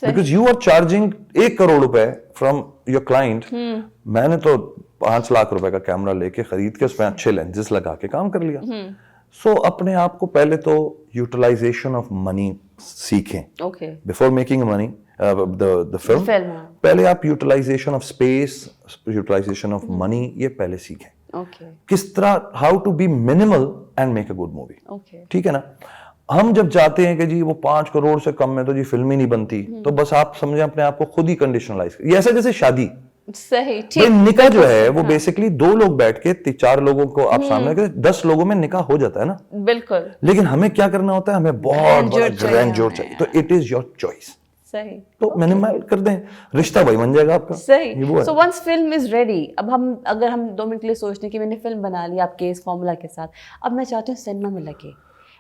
because you are charging 1 crore रुपए फ्रॉम योर क्लाइंट। मैंने तो 5 लाख रुपए का कैमरा लेके खरीद के उसमें अच्छे लेंसेज लगा के काम कर लिया। सो अपने आप को पहले तो यूटिलाइजेशन ऑफ मनी सीखें before making money the film. पहले आप utilization of space, utilization of money, ये पहले सीखें। किस तरह, how to be minimal and make a good movie. ठीक है ना। हम जब चाहते हैं कि जी वो 5 करोड़ से कम में तो जी फिल्म ही नहीं बनती, तो बस आप समझें अपने आप को खुद ही कंडीशनलाइज, ये ऐसा जैसे शादी, सही, भाई ठीक। निकाह जो है वो बेसिकली 2 लोग बैठ के 4 लोगों को आप सामने रखते 10 लोगों में निकाह हो जाता है ना। बिल्कुल लेकिन हमें क्या करना होता है, हमें बहुत बड़ा ग्रैंडयोर चाहिए, तो इट इज योर चॉइस। सही, तो मिनिमल कर दें, रिश्ता वही बन जाएगा आपका। सही। So once film is ready, अब अगर हम 2 मिनट के लिए सोचते हैं कि मैंने फिल्म बना ली आपके इस फॉर्मूला के साथ, अब मैं चाहती हूँ सिनेमा में लगे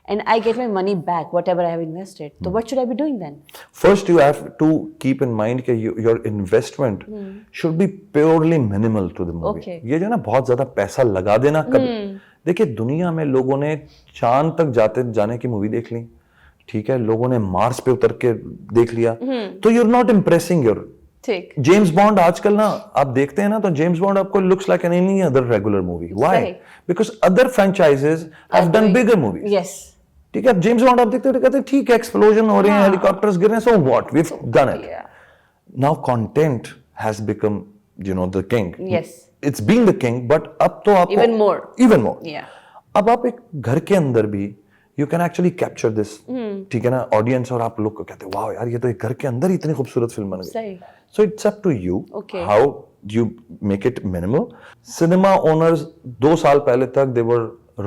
and I get my money back, whatever I have invested. So what should I be doing then? First, you have to keep in mind that your investment should be purely minimal to the movie. Okay. ये जो ना बहुत ज्यादा पैसा लगा देना कभी, देखिए दुनिया में लोगों ने चांद तक जाने की मूवी देख ली, ठीक है, लोगों ने मार्स पे उतर के देख लिया, तो you're not impressing your ठीक। जेम्स बॉन्ड आजकल ना आप देखते हैं ना, तो जेम्स बॉन्ड आपको looks like an any other regular movie. Why? Because other franchises have done bigger movies. Yes, ठीक है, अब जेम्स बॉन्ड आप देखते हो कहते हैं ठीक है, एक्सप्लोजन हो रहे हैं, हेलीकॉप्टर्स गिर रहे हैं, so what, we have done it. Now content has become the king. Yes, it's being the king, but अब तो आपको इवन मोर अब आप एक घर के अंदर भी you can actually capture this, ठीक है ना, ऑडियंस, और आप लोग को कहते हैं वाह यार ये तो एक घर के अंदर ही इतनी खूबसूरत फिल्म बन गई। So it's up to you how you make it minimal. Cinema owners 2 साल पहले तक they were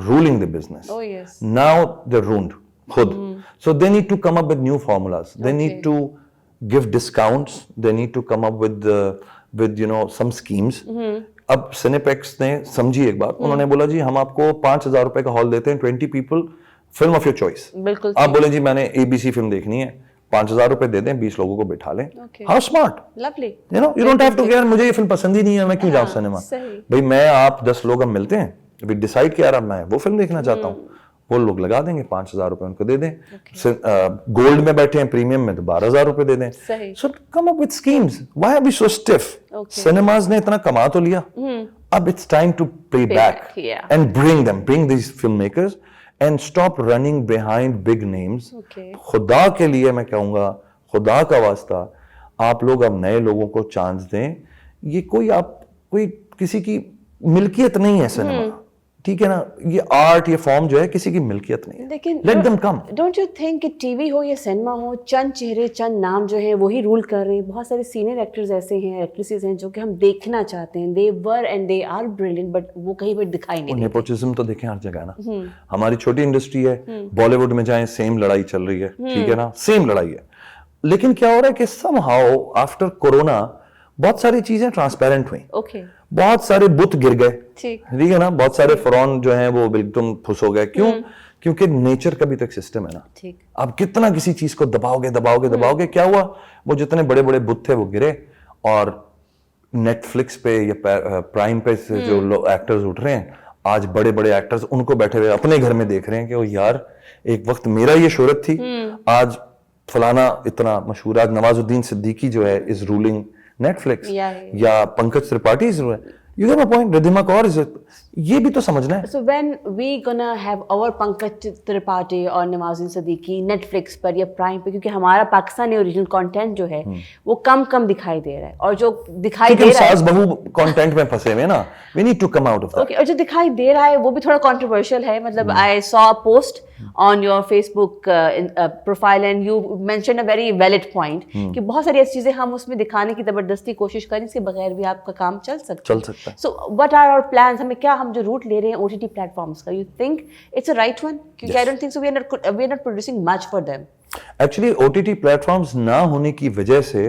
ruling the business. Oh yes. Now they're ruined खुद. So they need to come up with new formulas. They need to give discounts. They need to come up with some schemes. अब Cineplex ने समझी एक बात, उन्होंने बोला जी हम आपको 5,000 रुपए का हॉल देते हैं, 20 people, film of your choice. बिल्कुल। आप बोले जी मैंने ABC फिल्म देखनी है, 5,000 रुपए दे दें, 20 लोगों को बिठा लें। How smart, lovely. You don't have to care मुझे ये फिल्म पसंद ही नहीं है, मैं क्यों जाऊं सिनेमा। भाई मैं आप 10 लोग हम मिलते हैं, वी डिसाइड किया यार मैं वो फिल्म देखना चाहता हूँ, वो लोग लगा देंगे, 5,000 रुपए उनको दे दें। गोल्ड में बैठे हैं, प्रीमियम में, तो 12,000 रुपए दे दें। So come up with schemes, why are we so stiff? Cinemas ने इतना कमा तो लिया, अब it's time to pay back and bring these film makers and stop running behind big names. खुदा के लिए मैं कहूंगा, खुदा का वास्ता, आप लोग अब नए लोगों को चांस दें। ये कोई किसी की मिल्कियत नहीं है सिनेमा, ठीक है ना, ये आर्ट, ये फॉर्म जो है किसी की मिल्कियत नहीं है। लेकिन let them come. Don't you think कि टीवी हो या सिनेमा हो, चंद चेहरे चंद नाम जो है वही रूल कर रहे हैं। बहुत सारे सीनियर एक्टर्स ऐसे हैं, एक्ट्रेसेस हैं जो कि हम देखना चाहते हैं, they were and they are brilliant, but वो कहीं पर दिखाई नहीं देते। नेपोटिज्म तो देखें हर जगह ना। हमारी छोटी इंडस्ट्री है, बॉलीवुड में जाएं सेम लड़ाई चल रही है, ठीक है ना, सेम लड़ाई है। लेकिन क्या हो रहा है कि समहाउ आफ्टर कोरोना बहुत सारी चीजें ट्रांसपेरेंट हुई। बहुत सारे बुत गिर गए, ठीक है ना, बहुत सारे फरौन जो हैं वो बिल्कुल फुस हो गए। क्यों? क्योंकि नेचर का भी तो एक सिस्टम है ना। आप कितना किसी चीज को दबाओगे, क्या हुआ, वो जितने बड़े बड़े बुत थे वो गिरे, और नेटफ्लिक्स पे या प्राइम पे से जो एक्टर्स उठ रहे हैं, आज बड़े बड़े एक्टर्स उनको बैठे हुए अपने घर में देख रहे हैं कि वो यार एक वक्त मेरा ये शोहरत थी, आज फलाना इतना मशहूर, आज नवाजुद्दीन सिद्दीकी जो है इज रूलिंग नेटफ्लिक्स, या Pankaj Tripathi is ruling. You get my point? Riddhima Kaur is it? ये भी तो समझना है। So when we gonna have our Pankaj Tripathi और नवाजुद्दीन सिद्दीकी नेटफ्लिक्स पर या प्राइम पे, क्योंकि हमारा पाकिस्तानी ओरिजिनल कंटेंट जो है वो कम दिखाई दे रहा है, और जो दिखाई दे रहा है सास बहू कंटेंट में फंसे हुए ना, we need to come out of that. Okay, और जो दिखाई दे रहा है वो भी थोड़ा कंट्रोवर्शियल है। मतलब I saw a post on your Facebook profile and you mentioned a very valid point कि बहुत सारी ऐसी चीजें हम उसमें दिखाने की जबरदस्ती कोशिश करें, इसके बगैर भी आपका काम चल सकता है। So what are our plans? हमें क्या, हम जो रूट ले रहे हैं OTT platforms का, you think it's a right one? क्योंकि I don't think so, we are not producing much for them. Actually OTT platforms ना होने की वजह से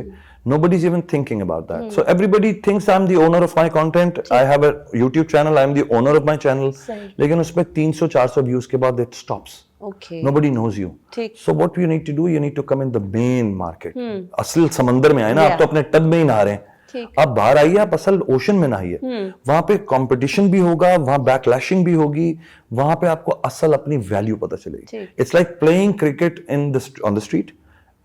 nobody's even thinking about that. So everybody thinks I'm the owner of my content. I have a YouTube channel. I'm the owner of my channel. लेकिन उसमें 300-400 views के बाद it stops. Okay. Nobody knows you. So what you need to do, you need to come in the main market. असल समंदर में आए ना, आप तो अपने टब में ही नहा रहे हैं, आप बाहर आइए, आप असल ओशन में नहाइए। वहां पे कंपटीशन भी होगा, वहां बैकलैशिंग भी होगी, वहां पे आपको असल अपनी वैल्यू पता चलेगी। It's like playing cricket on the street,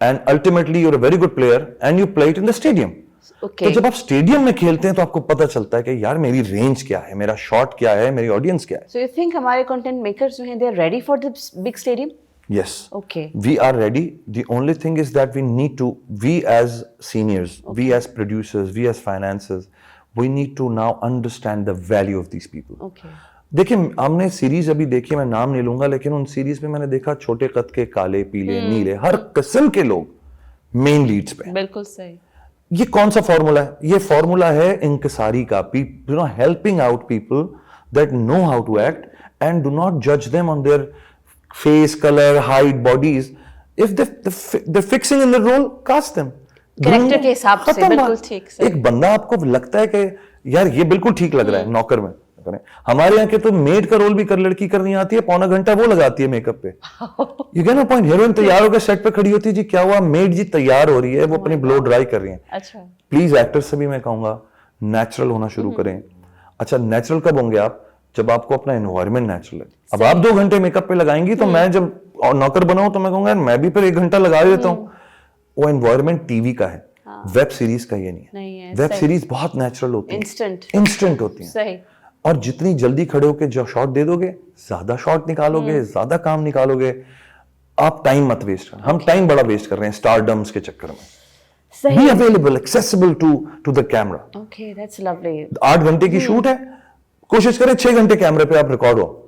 and ultimately you are a very good player and you play it in the stadium. तो जब आप स्टेडियम में खेलते हैं तो आपको पता चलता है कि यार मेरी रेंज क्या है, मेरा शॉट क्या है, मेरी ऑडियंस क्या है। So you think हमारे कंटेंट मेकर्स जो हैं, they are ready for the big stadium? Yes. Okay. We are ready. The only thing is that we as seniors, we as producers, we as financiers, we need to now understand the value of these people. Okay. देखिए हमने series अभी देखी, मैं नाम नहीं लूंगा, लेकिन उन सीरीज में मैंने देखा छोटे कद के, काले, पीले, नीले, हर किस्म के लोग मेन लीड्स पे। बिल्कुल सही। ये कौन सा फॉर्मूला है? ये फॉर्मूला है इंकिसारी का, you know, helping out people that know how to act and do not जज them on their face, colour, height, bodies. If they fixing in the role, cast them. Character के हिसाब से. बिल्कुल ठीक से. एक बंदा आपको लगता है कि यार ये बिल्कुल ठीक लग रहा है नौकर में, हमारे यहाँ के तो मेड का रोल भी कर लड़की करनी आती है, पौना घंटा वो लगाती है मेकअप पे. You get no point. Heroine तैयार होकर सेट पे खड़ी होती है, जी क्या हुआ, मेड जी तैयार हो रही है, वो अपनी ब्लो ड्राई कर रही है. अच्छा. प्लीज एक्टर्स से भी मैं कहूंगा नेचुरल होना शुरू करें. अच्छा, नेचुरल कब होंगे आप? जब आपको अपना एनवायरमेंट नेचुरल है. अब आप 2 घंटे मेकअप पे लगाएंगी तो मैं जब नौकर बनाऊं तो मैं कहूंगा मैं भी फिर 1 घंटा लगा देता हूँ. वो एनवायरनमेंट टीवी का है, वेब सीरीज का ये नहीं है. वेब सीरीज बहुत नेचुरल होती है, इंस्टेंट होती है. सही. और जितनी जल्दी खड़े होके जो शॉट दे दोगे, ज्यादा शॉट निकालोगे, ज्यादा काम निकालोगे. आप टाइम मत वेस्ट करो. हम टाइम बड़ा वेस्ट कर रहे हैं स्टारडम्स के चक्कर में. Be available, accessible to the camera. Okay, that's lovely. 8 घंटे की शूट है, कोशिश करें 6 घंटे कैमरे पे आप रिकॉर्ड हो.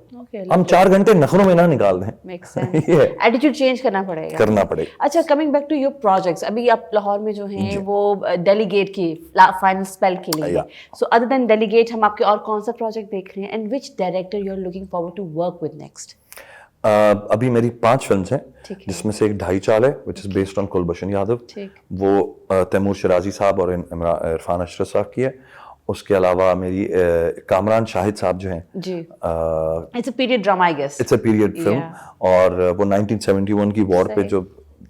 हम 4 घंटे नखरों में ना निकाल दें. Make sense. एटीट्यूड चेंज करना पड़ेगा. अच्छा, coming back to your projects, अभी आप लाहौर में जो हैं वो डेलीगेट की फाइनल स्पेल के लिए. सो अदर देन डेलीगेट हम आपके और कौन सा प्रोजेक्ट देख रहे हैं, and which director you are looking forward to work with next? अभी मेरी 5 फिल्म्स हैं, जिसमें से एक ढाई चाल है which is based on Kulbhushan Yadav. वो तैमूर शिराजी साहब और इरफान अशरफ साहब की है. उसके अलावा मेरी कामरान शाहिद साहब जो हैं, it's a period drama, I guess. It's a period film, और वो 1971 की वॉर पे जो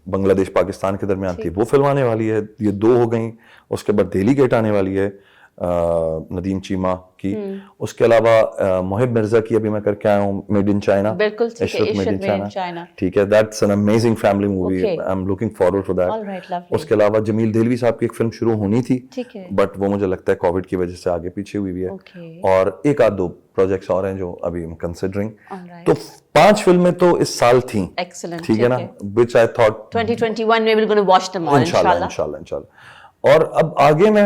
बांग्लादेश पाकिस्तान के दरमियान थी वो फिल्म आने वाली है. ये 2 हो गई. उसके बाद दिल्ली गेट आने वाली है नदीम चीमा की. उसके अलावा मोहिब मिर्जा की अभी मैं करके आया हूँ, मेड इन चाइना. बिल्कुल ठीक है, मेड इन चाइना. ठीक है, that's an amazing family movie. I am looking forward for that. उसके अलावा जमील देलवी साहब की एक फिल्म शुरू होनी थी, बट वो मुझे लगता है कोविड की वजह से आगे पीछे हुई है. और 1-2 प्रोजेक्ट्स और हैं जो अभी आई एम कंसिडरिंग. तो 5 फिल्में तो इस साल थी. ठीक है ना, व्हिच आई थॉट 2021 में will gonna watch them all इंशाल्लाह. और अब आगे मैं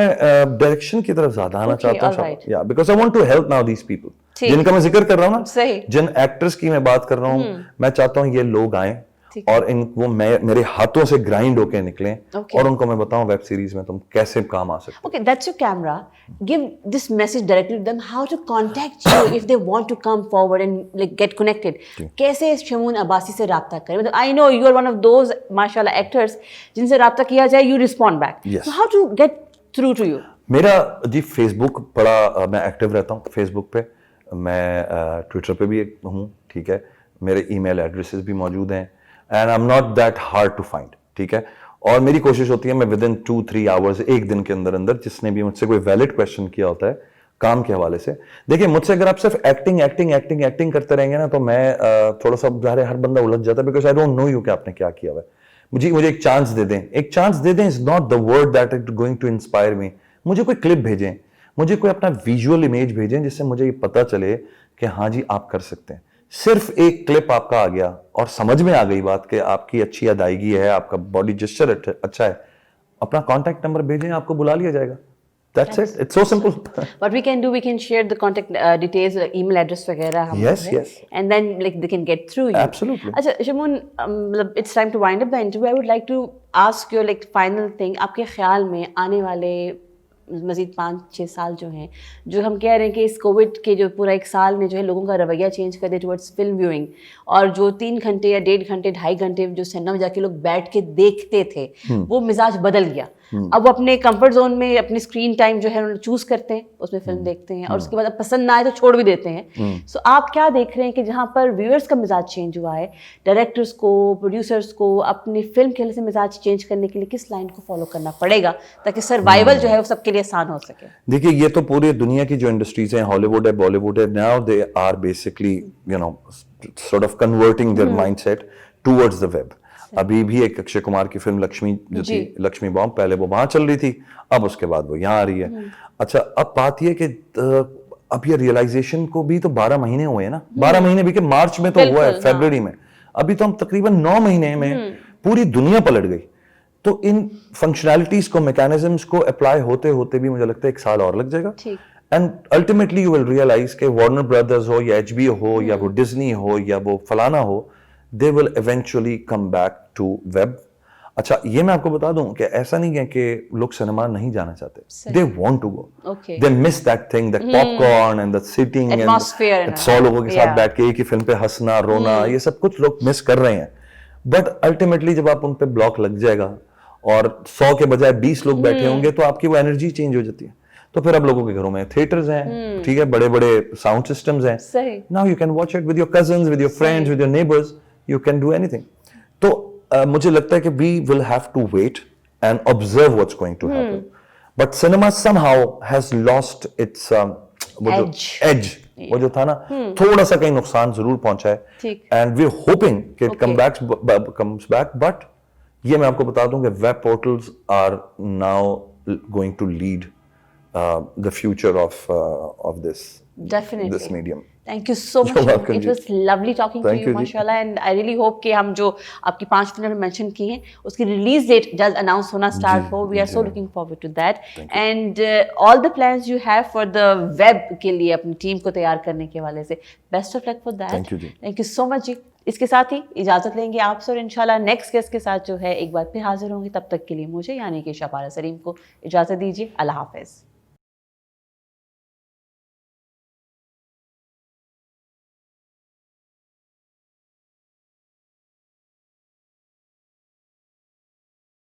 डायरेक्शन की तरफ ज्यादा आना चाहता हूँ, या because I want to help now these people जिनका मैं जिक्र कर रहा हूँ ना, जिन एक्टर्स की मैं बात कर रहा हूँ. मैं चाहता हूँ ये लोग आए और वो मेरे हाथों से ग्राइंड होके निकलें, और उनको मैं बताऊं वेब सीरीज में तुम कैसे काम आ सकते. Okay, that's your camera. Give this message directly to them, how to contact you if they want to come forward and like get connected. कैसे शमून अब्बासी से राब्ता करें? मतलब I know you are one of those माशाल्लाह actors जिनसे राब्ता किया जाए, you respond back. So how to get through to you? मेरा जी फेसबुक बड़ा मैं एक्टिव रहता हूँ फेसबुक पे. मैं ट्विटर पे भी हूँ. ठीक है, मेरे ईमेल एड्रेसेस भी मौजूद हैं. And I am not that hard to find. ठीक है, और मेरी कोशिश होती है मैं विद इन 2-3 आवर्स, एक दिन के अंदर अंदर, जिसने भी मुझसे कोई वैलिड क्वेश्चन किया होता है काम के हवाले से. देखिए, मुझसे अगर आप सिर्फ एक्टिंग करते रहेंगे ना, तो मैं थोड़ा सा ज़ाहिर हर बंदा उलझ जाता है, because I don't know you कि आपने क्या किया हुआ है. मुझे एक चांस दे दें. एक चांस दे दें is not the word that is going to inspire me. मुझे कोई क्लिप भेजें, मुझे कोई अपना विजुअल इमेज भेजें, जिससे मुझे ये पता चले कि हाँ जी आप कर सकते हैं. सिर्फ एक क्लिप आपका आ गया और समझ में आ गई बात कि आपकी अच्छी अदायगी है, आपका बॉडी जेस्चर अच्छा है, अपना कॉन्टैक्ट नंबर भेजें, आपको बुला लिया जाएगा. That's it. It's so simple. What we can do, we can share the contact details, email address वगैरह. Yes. And then like they can get through you. Absolutely. अच्छा Shamoon, it's time to wind up the interview. I would like to ask you like final thing. आपके ख्याल में आने वाले मज़ीद 5-6 साल जो हैं, जो हम कह रहे हैं कि इस कोविड के जो पूरा 1 साल ने जो है लोगों का रवैया चेंज कर दिया टुवर्ड्स फिल्म व्यूइंग, और जो 3 घंटे या 1.5 घंटे 2.5 घंटे जो सिनेमा में जाके लोग बैठ के देखते थे, वो मिजाज बदल गया. अब वो अपने कंफर्ट जोन में अपनी स्क्रीन टाइम जो है उन्होंने चूज करते हैं, उसमें फिल्म देखते हैं, और उसके बाद अब पसंद ना आए तो छोड़ भी देते हैं. सो आप क्या देख रहे हैं कि जहाँ पर व्यूअर्स का मिजाज चेंज हुआ है, डायरेक्टर्स को, प्रोड्यूसर्स को अपनी फिल्म के से मिजाज चेंज करने के लिए किस लाइन को फॉलो करना पड़ेगा ताकि सर्वाइवल जो है वो सबके लिए आसान हो सके? देखिए, ये तो पूरी दुनिया की जो इंडस्ट्रीज हैं, हॉलीवुड है, बॉलीवुड है, now they are basically you know sort of converting their mindset towards the web. अभी भी एक अक्षय कुमार की फिल्म लक्ष्मी जो थी, लक्ष्मी बॉम्ब, पहले वो वहां चल रही थी, अब उसके बाद वो यहाँ आ रही है. अच्छा, अब बात ये कि अब ये रियलाइजेशन को भी तो 12 महीने हुए हैं ना. 12 महीने भी, कि मार्च में तो हुआ है, फरवरी में, अभी तो हम तकरीबन 9 महीने में पूरी दुनिया पलट गई. तो इन फंक्शनैलिटीज को, मैकेनिज्म्स को अप्लाई होते होते भी मुझे लगता है 1 साल और लग जाएगा. And ultimately you will realize कि वार्नर ब्रदर्स हो या HBO हो या वो डिज्नी हो या वो फलाना हो, they will eventually come back to web. अच्छा ये मैं आपको बता दूं कि ऐसा नहीं है कि लोग सिनेमा नहीं जाना चाहते, they want to go, Okay. They miss that thing, that popcorn and that sitting Atmosphere and and 100 लोगों के साथ yeah. बैठ के एक ही फिल्म पे हंसना रोना, ये सब कुछ लोग मिस कर रहे हैं। बट अल्टीमेटली जब आप उन पे ब्लॉक लग जाएगा और 100 के बजाय 20 लोग बैठे होंगे तो आपकी वो एनर्जी चेंज हो जाती है। तो फिर अब लोगों के घरों में थिएटर्स हैं, ठीक है, बड़े बड़े साउंड सिस्टम्स हैं, सही। Now you can watch it with your cousins, with your friends, with your neighbours, you can do anything. तो मुझे लगता है कि we will have to wait and observe what's going to happen, but cinema somehow has lost its वो जो as, वो जो था ना, थोड़ा सा कहीं नुकसान जरूर पहुंचा है, एंड वी होपिंग कि इट कम्स बैक। बट ये मैं आपको बता दूं कि web portals are now going to lead the future of this medium. Thank you so much. It was lovely talking to you, mashallah, and I really hope कि हम जो आपकी 5 फिल्में मेंशन की हैं उसकी रिलीज डेट जल्द अनाउंस होना स्टार्ट हो. We are so looking forward to that. And all the plans you have for the web के लिए अपनी टीम को तैयार करने के वाले से best of luck for that. Thank you so much जी. इसके साथ ही इजाजत लेंगे आपसे और इंशाल्लाह नेक्स्ट गेस्ट के साथ जो है एक बार फिर हाजिर होंगे. तब तक के लिए मुझे यानी कि शफारा सलीम को इजाजत दीजिए. अल्लाह हाफिज.